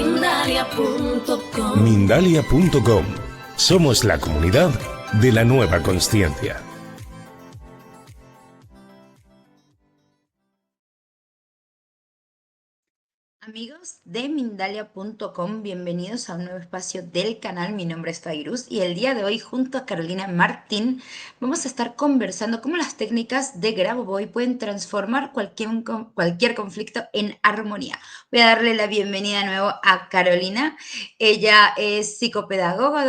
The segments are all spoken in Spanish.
Mindalia.com. Mindalia.com. Somos la comunidad de la nueva consciencia. Amigos de Mindalia.com, bienvenidos a un nuevo espacio del canal. Mi nombre es Fairuz y el día de hoy, junto a Carolina Martín, vamos a estar conversando cómo las técnicas de Grabovoi pueden transformar cualquier conflicto en armonía. Voy a darle la bienvenida de nuevo a Carolina. Ella es psicopedagoga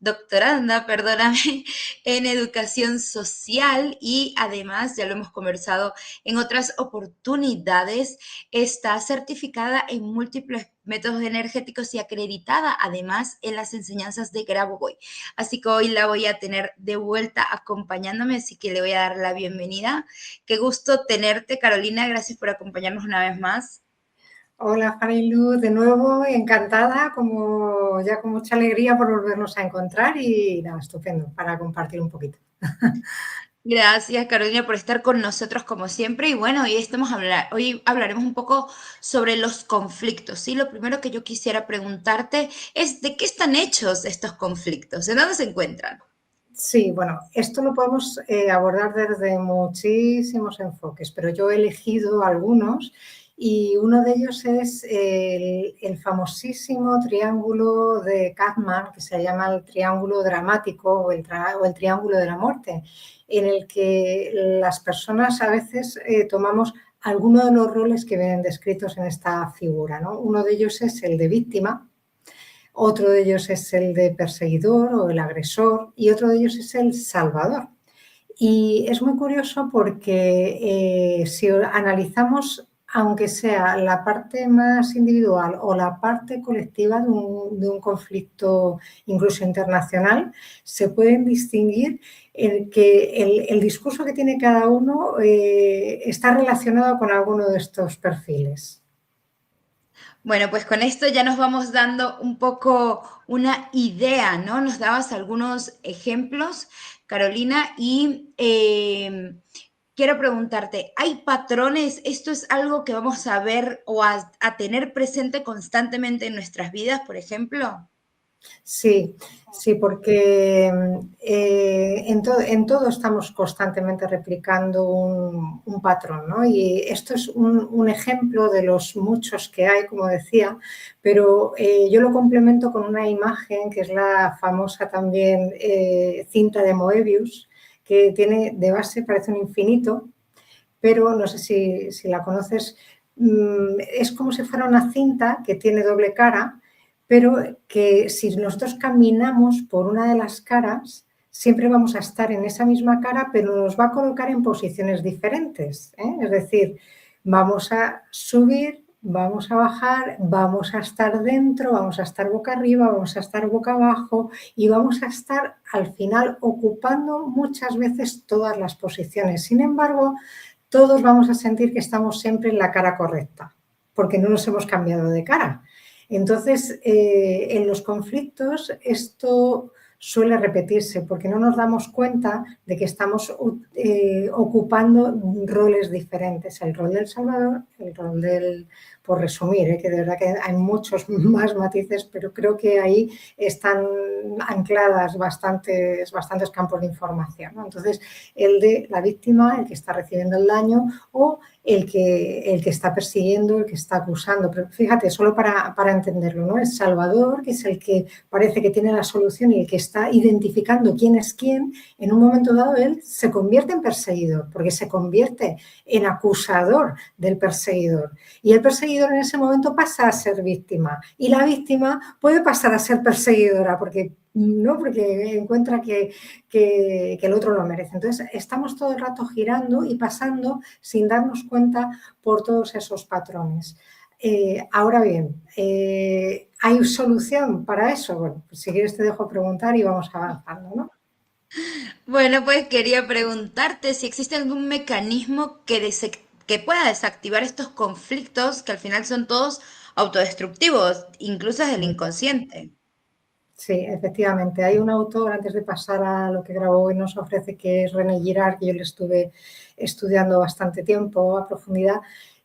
doctoranda, perdóname, en educación social y además, ya lo hemos conversado en otras oportunidades, está certificada en múltiples métodos energéticos y acreditada además en las enseñanzas de Grabovoi. Así que hoy la voy a tener de vuelta acompañándome, así que le voy a dar la bienvenida. Qué gusto tenerte, Carolina. Gracias por acompañarnos una vez más. Hola, Fariluz, de nuevo, encantada, como ya con mucha alegría por volvernos a encontrar y nada, estupendo para compartir un poquito. Gracias, Carolina, por estar con nosotros como siempre. Y bueno, hoy hablaremos un poco sobre los conflictos, ¿sí? Lo primero que yo quisiera preguntarte es ¿de qué están hechos estos conflictos? ¿En dónde se encuentran? Sí, bueno, esto lo podemos abordar desde muchísimos enfoques, pero yo he elegido algunos y uno de ellos es el famosísimo triángulo de Kahneman, que se llama el triángulo dramático o el triángulo de la muerte, en el que las personas a veces tomamos algunos de los roles que vienen descritos en esta figura, ¿no? Uno de ellos es el de víctima. Otro de ellos es el de perseguidor o el agresor y otro de ellos es el salvador. Y es muy curioso porque si analizamos, aunque sea la parte más individual o la parte colectiva de un conflicto incluso internacional, se pueden distinguir en que el discurso que tiene cada uno está relacionado con alguno de estos perfiles. Bueno, pues con esto ya nos vamos dando un poco una idea, ¿no? Nos dabas algunos ejemplos, Carolina, y quiero preguntarte, ¿hay patrones? ¿Esto es algo que vamos a ver o a tener presente constantemente en nuestras vidas, por ejemplo? Sí, sí, porque en todo estamos constantemente replicando un patrón, ¿no? Y esto es un ejemplo de los muchos que hay, como decía, pero yo lo complemento con una imagen que es la famosa también cinta de Moebius, que tiene de base, parece un infinito, pero no sé si la conoces, es como si fuera una cinta que tiene doble cara, pero que si nosotros caminamos por una de las caras, siempre vamos a estar en esa misma cara, pero nos va a colocar en posiciones diferentes, ¿eh? Es decir, vamos a subir, vamos a bajar, vamos a estar dentro, vamos a estar boca arriba, vamos a estar boca abajo y vamos a estar al final ocupando muchas veces todas las posiciones. Sin embargo, todos vamos a sentir que estamos siempre en la cara correcta, porque no nos hemos cambiado de cara. Entonces, en los conflictos esto suele repetirse porque no nos damos cuenta de que estamos ocupando roles diferentes. El rol del salvador, el rol del, por resumir, que de verdad que hay muchos más matices, pero creo que ahí están ancladas bastantes campos de información, ¿no? Entonces, el de la víctima, el que está recibiendo el daño o el que está persiguiendo, el que está acusando. Pero fíjate, solo para entenderlo, ¿no? El salvador, que es el que parece que tiene la solución y el que está identificando quién es quién, en un momento dado él se convierte en perseguidor, porque se convierte en acusador del perseguidor. Y el perseguidor en ese momento pasa a ser víctima. Y la víctima puede pasar a ser perseguidora, porque encuentra que el otro lo merece. Entonces, estamos todo el rato girando y pasando sin darnos cuenta por todos esos patrones. Ahora bien, ¿hay solución para eso? Bueno, pues si quieres te dejo preguntar y vamos avanzando, ¿no? Bueno, pues quería preguntarte si existe algún mecanismo que pueda desactivar estos conflictos que al final son todos autodestructivos, incluso desde el inconsciente. Sí, efectivamente. Hay un autor, antes de pasar a lo que Grabovoi nos ofrece, que es René Girard, que yo le estuve estudiando bastante tiempo a profundidad,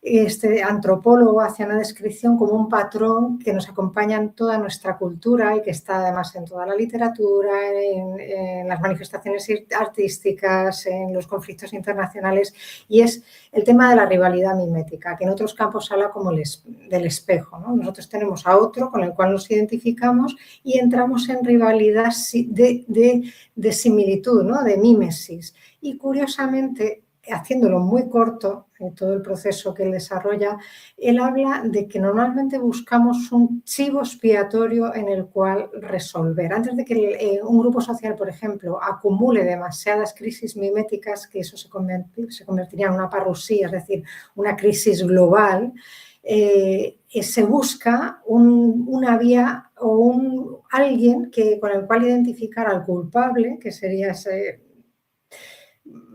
este antropólogo hacía una descripción como un patrón que nos acompaña en toda nuestra cultura y que está además en toda la literatura, en las manifestaciones artísticas, en los conflictos internacionales, y es el tema de la rivalidad mimética, que en otros campos habla como del espejo, ¿no? Nosotros tenemos a otro con el cual nos identificamos y entramos en rivalidad de similitud, ¿no? De mímesis. Y curiosamente, haciéndolo muy corto, en todo el proceso que él desarrolla, él habla de que normalmente buscamos un chivo expiatorio en el cual resolver. Antes de que un grupo social, por ejemplo, acumule demasiadas crisis miméticas, que eso se convertiría en una parrusía, es decir, una crisis global, se busca una vía o alguien con el cual identificar al culpable, que sería ese...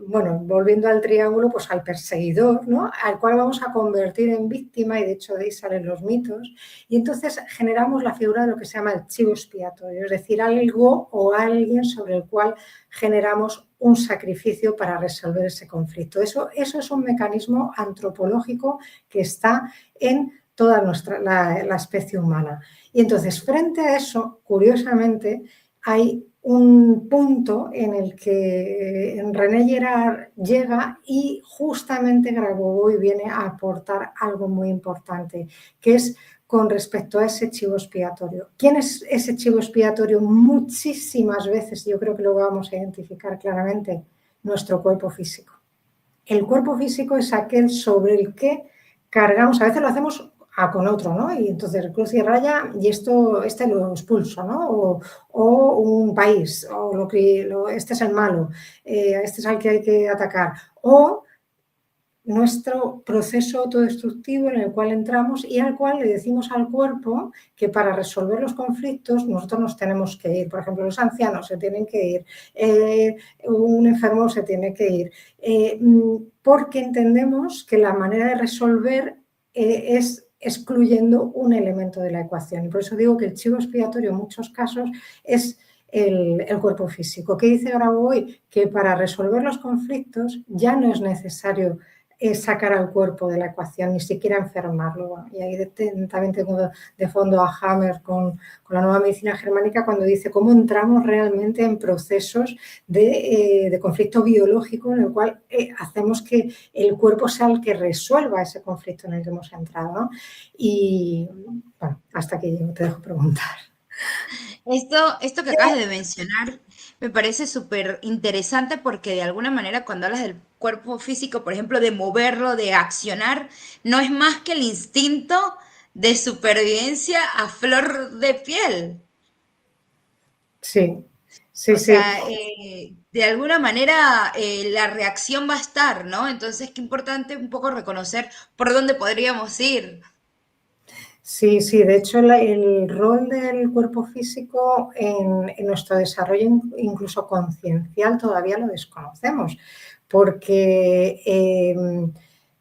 Bueno, volviendo al triángulo, pues al perseguidor, ¿no? Al cual vamos a convertir en víctima, y de hecho de ahí salen los mitos, y entonces generamos la figura de lo que se llama el chivo expiatorio, es decir, algo o alguien sobre el cual generamos un sacrificio para resolver ese conflicto. Eso es un mecanismo antropológico que está en toda la especie humana. Y entonces, frente a eso, curiosamente, hay un punto en el que René Girard llega y justamente Grabovoi viene a aportar algo muy importante, que es con respecto a ese chivo expiatorio. ¿Quién es ese chivo expiatorio? Muchísimas veces, yo creo que lo vamos a identificar claramente, nuestro cuerpo físico. El cuerpo físico es aquel sobre el que cargamos, a veces lo hacemos con otro, ¿no? Y entonces cruz y raya y este lo expulso, ¿no? O un país, o este es el malo, este es al que hay que atacar. O nuestro proceso autodestructivo en el cual entramos y al cual le decimos al cuerpo que para resolver los conflictos nosotros nos tenemos que ir. Por ejemplo, los ancianos se tienen que ir, un enfermo se tiene que ir, porque entendemos que la manera de resolver es excluyendo un elemento de la ecuación. Y por eso digo que el chivo expiatorio en muchos casos es el cuerpo físico. ¿Qué dice Grabovoi? Que para resolver los conflictos ya no es necesario sacar al cuerpo de la ecuación, ni siquiera enfermarlo. Y ahí también tengo de fondo a Hammer con la nueva medicina germánica cuando dice cómo entramos realmente en procesos de conflicto biológico en el cual hacemos que el cuerpo sea el que resuelva ese conflicto en el que hemos entrado, ¿no? Y bueno, hasta aquí yo te dejo preguntar. Esto que acabas de mencionar me parece súper interesante porque de alguna manera cuando hablas del cuerpo físico, por ejemplo, de moverlo, de accionar, no es más que el instinto de supervivencia a flor de piel. Sí, sí, O sí. sea, de alguna manera la reacción va a estar, ¿no? Entonces, qué importante un poco reconocer por dónde podríamos ir. Sí, sí, de hecho el rol del cuerpo físico en nuestro desarrollo incluso conciencial todavía lo desconocemos, porque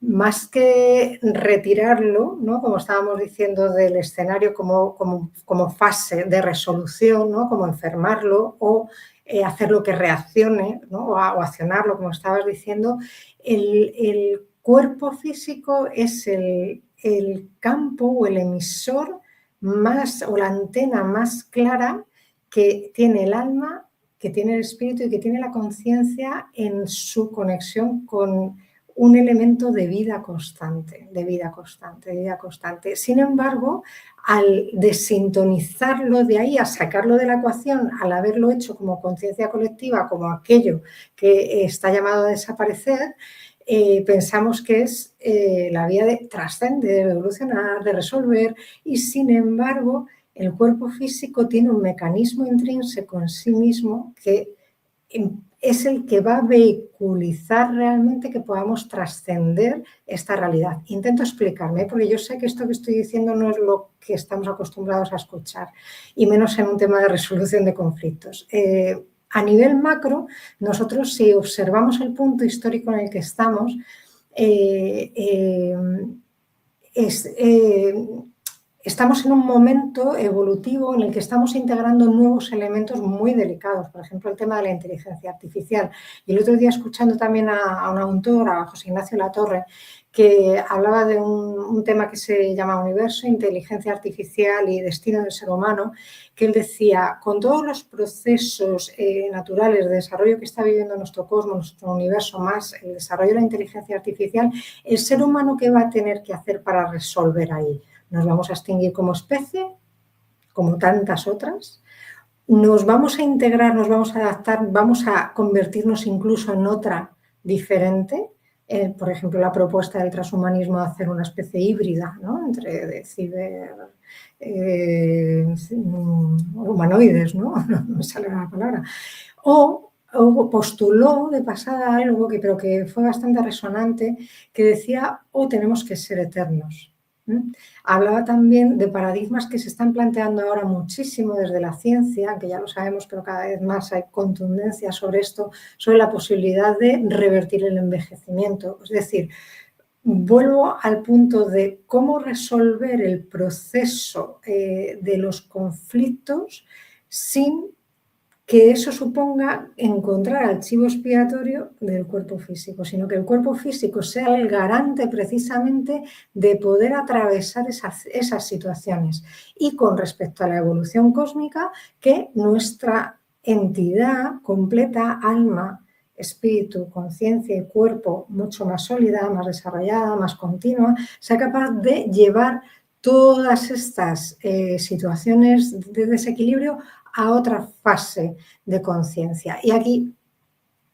más que retirarlo, ¿no? Como estábamos diciendo, del escenario como fase de resolución, ¿no? Como enfermarlo o hacerlo que reaccione, ¿no? o accionarlo, como estabas diciendo, el cuerpo físico es el campo o el emisor más o la antena más clara que tiene el alma, que tiene el espíritu y que tiene la conciencia en su conexión con un elemento de vida constante, de vida constante, de vida constante. Sin embargo, al desintonizarlo de ahí, a sacarlo de la ecuación, al haberlo hecho como conciencia colectiva, como aquello que está llamado a desaparecer, pensamos que es la vía de trascender, de evolucionar, de resolver, y sin embargo el cuerpo físico tiene un mecanismo intrínseco en sí mismo que es el que va a vehiculizar realmente que podamos trascender esta realidad. Intento explicarme, porque yo sé que esto que estoy diciendo no es lo que estamos acostumbrados a escuchar, y menos en un tema de resolución de conflictos. A nivel macro, nosotros si observamos el punto histórico en el que estamos, estamos en un momento evolutivo en el que estamos integrando nuevos elementos muy delicados, por ejemplo, el tema de la inteligencia artificial. Y el otro día, escuchando también a un autor, a José Ignacio Latorre, que hablaba de un tema que se llama Universo, Inteligencia Artificial y Destino del Ser Humano, que él decía, con todos los procesos naturales de desarrollo que está viviendo nuestro cosmos, nuestro universo, más el desarrollo de la inteligencia artificial, el ser humano, ¿qué va a tener que hacer para resolver ahí? ¿Nos vamos a extinguir como especie, como tantas otras? ¿Nos vamos a integrar, nos vamos a adaptar, vamos a convertirnos incluso en otra diferente? Por ejemplo, la propuesta del transhumanismo de hacer una especie híbrida, ¿no? Entre de ciber humanoides, ¿no? No me sale la palabra. O postuló de pasada algo que creo que fue bastante resonante, que decía, tenemos que ser eternos. Hablaba también de paradigmas que se están planteando ahora muchísimo desde la ciencia, que ya lo sabemos, pero cada vez más hay contundencia sobre esto, sobre la posibilidad de revertir el envejecimiento. Es decir, vuelvo al punto de cómo resolver el proceso de los conflictos sin que eso suponga encontrar al chivo expiatorio del cuerpo físico, sino que el cuerpo físico sea el garante precisamente de poder atravesar esas situaciones. Y con respecto a la evolución cósmica, que nuestra entidad completa, alma, espíritu, conciencia y cuerpo mucho más sólida, más desarrollada, más continua, sea capaz de llevar todas estas situaciones de desequilibrio a otra fase de conciencia. Y aquí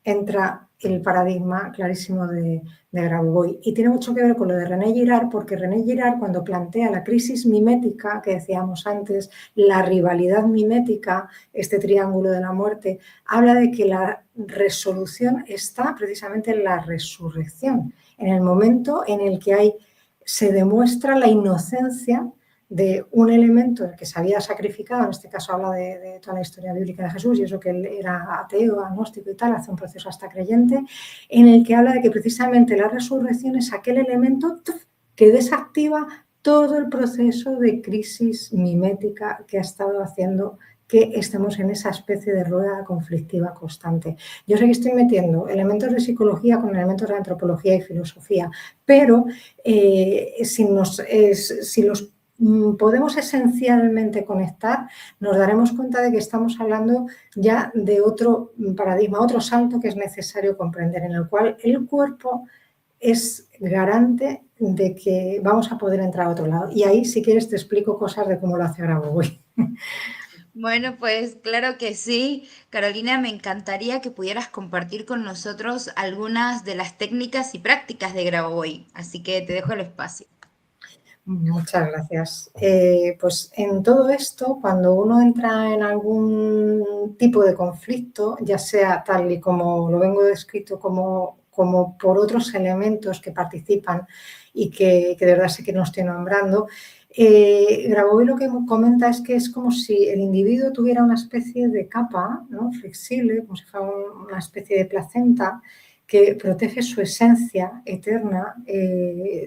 entra el paradigma clarísimo de Grabovoi. Y tiene mucho que ver con lo de René Girard, porque René Girard, cuando plantea la crisis mimética, que decíamos antes, la rivalidad mimética, este triángulo de la muerte, habla de que la resolución está precisamente en la resurrección, en el momento en el que se demuestra la inocencia de un elemento que se había sacrificado, en este caso habla de toda la historia bíblica de Jesús y eso que él era ateo, agnóstico y tal, hace un proceso hasta creyente, en el que habla de que precisamente la resurrección es aquel elemento que desactiva todo el proceso de crisis mimética que ha estado haciendo que estemos en esa especie de rueda conflictiva constante. Yo sé que estoy metiendo elementos de psicología con elementos de antropología y filosofía, pero si los podemos esencialmente conectar, nos daremos cuenta de que estamos hablando ya de otro paradigma, otro salto que es necesario comprender, en el cual el cuerpo es garante de que vamos a poder entrar a otro lado. Y ahí, si quieres, te explico cosas de cómo lo hace Grabovoi. Bueno, pues claro que sí. Carolina, me encantaría que pudieras compartir con nosotros algunas de las técnicas y prácticas de Grabovoi, así que te dejo el espacio. Muchas gracias. Pues en todo esto, cuando uno entra en algún tipo de conflicto, ya sea tal y como lo vengo descrito, como por otros elementos que participan y que de verdad sé que no estoy nombrando, Grabovoi lo que comenta es que es como si el individuo tuviera una especie de capa, ¿no?, flexible, como si fuera una especie de placenta, que protege su esencia eterna,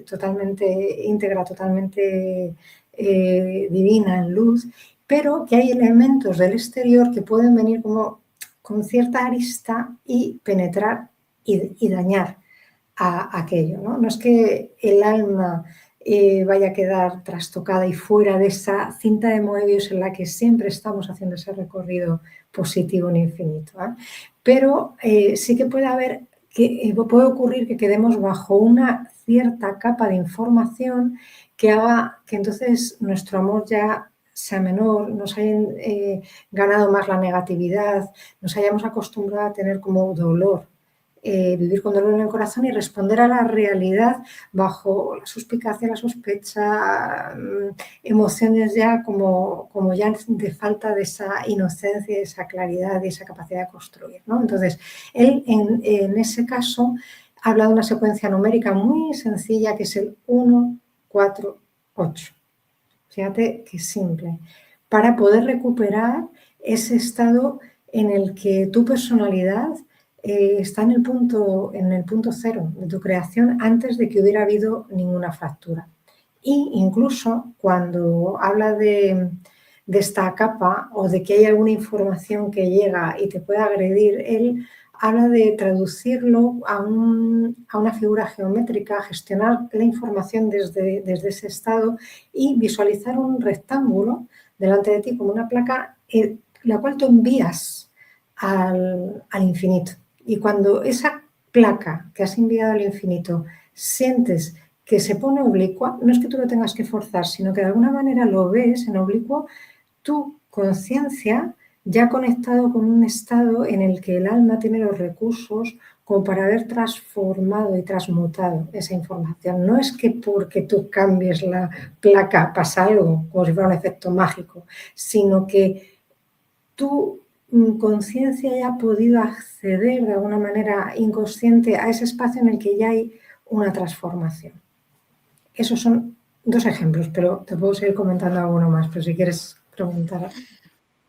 totalmente íntegra, totalmente divina en luz, pero que hay elementos del exterior que pueden venir como con cierta arista y penetrar y dañar a aquello, ¿no? No es que el alma vaya a quedar trastocada y fuera de esa cinta de Moebius en la que siempre estamos haciendo ese recorrido positivo en infinito, ¿eh? Pero sí que puede ocurrir que quedemos bajo una cierta capa de información que haga que entonces nuestro amor ya sea menor, nos hayan ganado más la negatividad, nos hayamos acostumbrado a tener como dolor, vivir con dolor en el corazón y responder a la realidad bajo la suspicacia, la sospecha, emociones ya como ya de falta de esa inocencia, de esa claridad, de esa capacidad de construir, ¿no? Entonces, él en ese caso habla de una secuencia numérica muy sencilla que es el 1, 4, 8. Fíjate qué simple. Para poder recuperar ese estado en el que tu personalidad está en el punto cero de tu creación antes de que hubiera habido ninguna fractura. Y incluso cuando habla de esta capa o de que hay alguna información que llega y te puede agredir, él habla de traducirlo a una figura geométrica, gestionar la información desde ese estado y visualizar un rectángulo delante de ti como una placa, la cual tú envías al infinito. Y cuando esa placa que has enviado al infinito sientes que se pone oblicua, no es que tú lo tengas que forzar, sino que de alguna manera lo ves en oblicuo, tu conciencia ya ha conectado con un estado en el que el alma tiene los recursos como para haber transformado y transmutado esa información. No es que porque tú cambies la placa pasa algo, como si fuera un efecto mágico, sino que tu conciencia ya ha podido acceder de alguna manera inconsciente a ese espacio en el que ya hay una transformación. Esos son 2 ejemplos, pero te puedo seguir comentando alguno más, pero si quieres preguntar.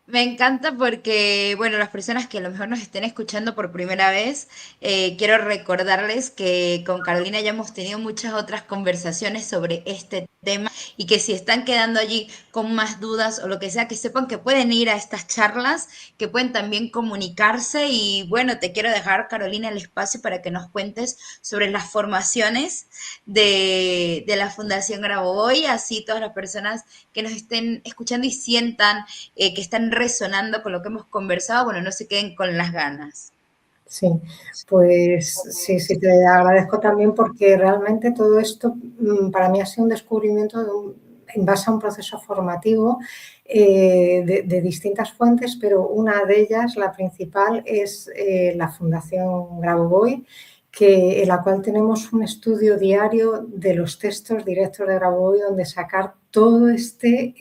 Me encanta porque, bueno, las personas que a lo mejor nos estén escuchando por primera vez, quiero recordarles que con Carolina ya hemos tenido muchas otras conversaciones sobre este tema y que si están quedando allí con más dudas o lo que sea, que sepan que pueden ir a estas charlas, que pueden también comunicarse y bueno, te quiero dejar, Carolina, el espacio para que nos cuentes sobre las formaciones de la Fundación Grabovoi, así todas las personas que nos estén escuchando y sientan que están resonando con lo que hemos conversado, bueno, no se queden con las ganas. Sí, pues sí, te agradezco también porque realmente todo esto para mí ha sido un descubrimiento en base a un proceso formativo de distintas fuentes, pero una de ellas, la principal, es la Fundación Grabovoi, en la cual tenemos un estudio diario de los textos directos de Grabovoi, donde sacar todo este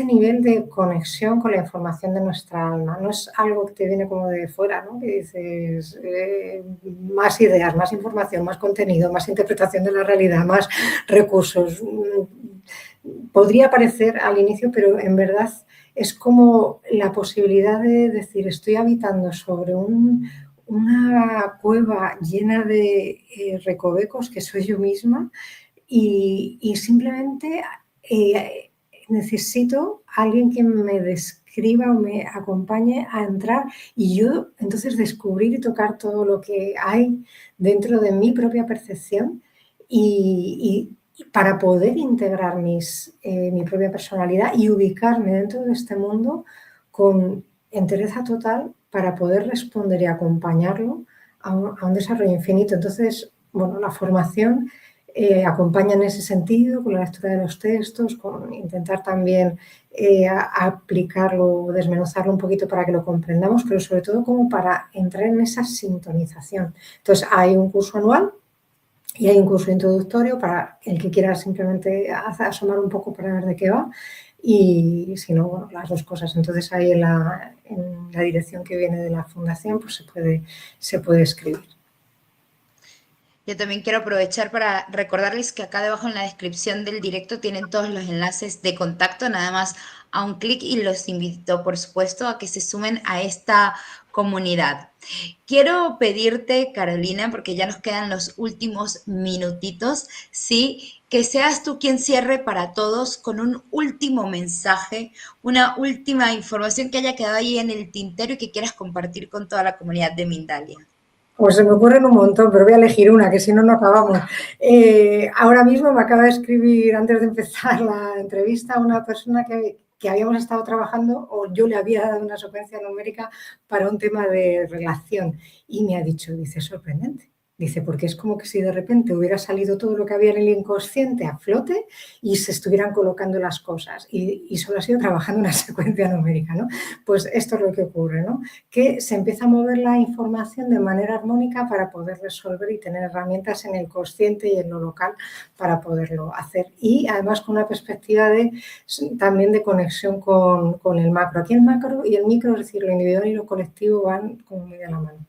nivel de conexión con la información de nuestra alma. No es algo que te viene como de fuera, ¿no? Que dices más ideas, más información, más contenido, más interpretación de la realidad, más recursos. Podría parecer al inicio, pero en verdad es como la posibilidad de decir, estoy habitando sobre una cueva llena de recovecos que soy yo misma y simplemente necesito a alguien que me describa o me acompañe a entrar y yo entonces descubrir y tocar todo lo que hay dentro de mi propia percepción y para poder integrar mi propia personalidad y ubicarme dentro de este mundo con entereza total para poder responder y acompañarlo a un desarrollo infinito. Entonces, bueno, la formación acompaña en ese sentido con la lectura de los textos, con intentar también aplicarlo, desmenuzarlo un poquito para que lo comprendamos, pero sobre todo como para entrar en esa sintonización. Entonces, hay un curso anual y hay un curso introductorio para el que quiera simplemente asomar un poco para ver de qué va. Y si no, bueno, las 2 cosas. Entonces, ahí en la dirección que viene de la fundación, pues se puede escribir. Yo también quiero aprovechar para recordarles que acá debajo en la descripción del directo tienen todos los enlaces de contacto, nada más a un clic y los invito, por supuesto, a que se sumen a esta comunidad. Quiero pedirte, Carolina, porque ya nos quedan los últimos minutitos, sí, que seas tú quien cierre para todos con un último mensaje, una última información que haya quedado ahí en el tintero y que quieras compartir con toda la comunidad de Mindalia. Pues se me ocurren un montón, pero voy a elegir una, que si no, no acabamos. Ahora mismo me acaba de escribir, antes de empezar la entrevista, una persona que habíamos estado trabajando, o yo le había dado una secuencia numérica para un tema de relación. Y me ha dicho, dice, sorprendente. Dice, porque es como que si de repente hubiera salido todo lo que había en el inconsciente a flote y se estuvieran colocando las cosas. Y solo ha sido trabajando una secuencia numérica, ¿no? Pues esto es lo que ocurre, ¿no? Que se empieza a mover la información de manera armónica para poder resolver y tener herramientas en el consciente y en lo local para poderlo hacer. Y además con una perspectiva también de conexión con el macro. Aquí el macro y el micro, es decir, lo individual y lo colectivo van como muy de la mano.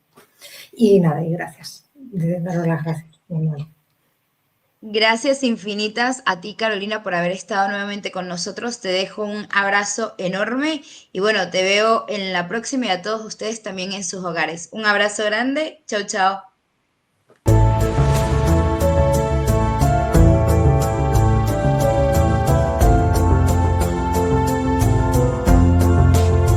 Y nada, y gracias. De daros las gracias. Gracias infinitas a ti, Carolina, por haber estado nuevamente con nosotros. Te dejo un abrazo enorme y bueno, te veo en la próxima y a todos ustedes también en sus hogares. Un abrazo grande. Chau, chau.